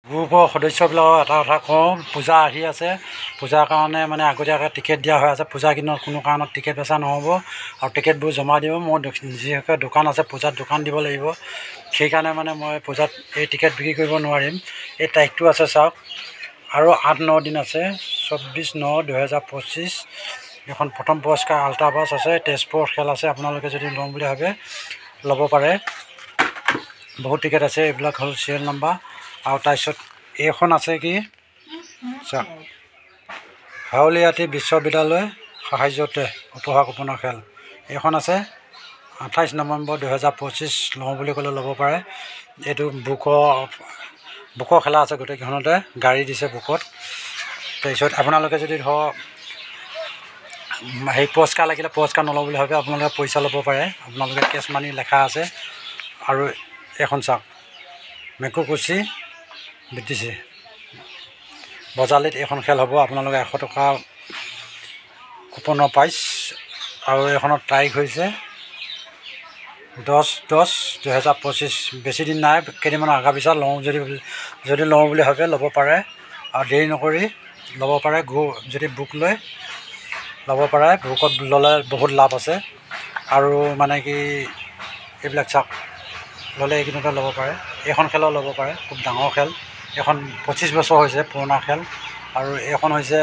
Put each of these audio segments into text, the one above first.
গ্ৰুপৰ সদস্যবিলাকক এটা কথা কওঁ, পূজা আহি আছে, পূজাৰ কাৰণে মানে আগতীয়াকৈ টিকেট দিয়া হৈ আছে। পূজাৰ দিনত কোনো কাৰণত টিকেট বেচা নহ'ব আৰু টিকেটবোৰ জমা দিব। মোৰ যিহেতু দোকান আছে, পূজাত দোকান দিব লাগিব, সেইকাৰণে মানে মই পূজাত এই টিকেট বিক্ৰী কৰিব নোৱাৰিম। এই তাৰিখটো আছে চাওক, আৰু 8-9 দিন আছে। 24/9/2025 এখন প্ৰথম পুৰস্কাৰ আল্ট্ৰা বাছ আছে, তেজপুৰত খেল আছে। আপোনালোকে যদি লওঁ বুলি ভাবে ল'ব পাৰে। বহুত টিকেট আছে, এইবিলাক হ'ল চিৰিয়েল নাম্বাৰ। আৰু তাৰপিছত এইখন আছে কি চাওক, হাউলীয়াতী বিশ্ববিদ্যালয় সাহায্যতে উপহাৰ কুপনৰ খেল। এইখন আছে 28 নৱেম্বৰ 2025 লওঁ বুলি ক'লে ল'ব পাৰে। এইটো বুকৰ খেলা আছে, গোটেইকেইখনতে গাড়ী দিছে বুকত। তাৰপিছত আপোনালোকে যদি ধৰক সেই পুৰস্কাৰ লাগিলে, পুৰস্কাৰ নলওঁ বুলি ভাবে, আপোনালোকে পইচা ল'ব পাৰে। আপোনালোকে কেছ মানি লেখা আছে। আৰু এইখন চাওক, মেকুকুচি BTC বজালিত এইখন খেল হ'ব। আপোনালোকে 100 টকা কুপনৰ প্ৰাইচ। আৰু এইখনৰ তাৰিখ হৈছে 10/10/2025। বেছি দিন নাই, কেইদিনমানৰ আগা পিছত লওঁ যদি লওঁ বুলি ভাবে ল'ব পাৰে। আৰু দেৰি নকৰি ল'ব পাৰে। যদি বুক লৈ ল'ব পাৰে, বুকত ল'লে বহুত লাভ আছে। আৰু মানে কি এইবিলাক চাওক, ল'লে এইকেইদিনতে ল'ব পাৰে। এইখন খেলো ল'ব পাৰে, খুব ডাঙৰ খেল। এইখন 25 বছৰ হৈছে পুৰণা খেল। আৰু এইখন হৈছে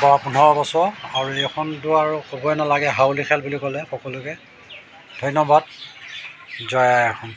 15 বছৰ। আৰু এইখনটো আৰু ক'বই নালাগে, হাউলি খেল বুলি ক'লে সকলোকে। ধন্যবাদ। জয় আই অসম।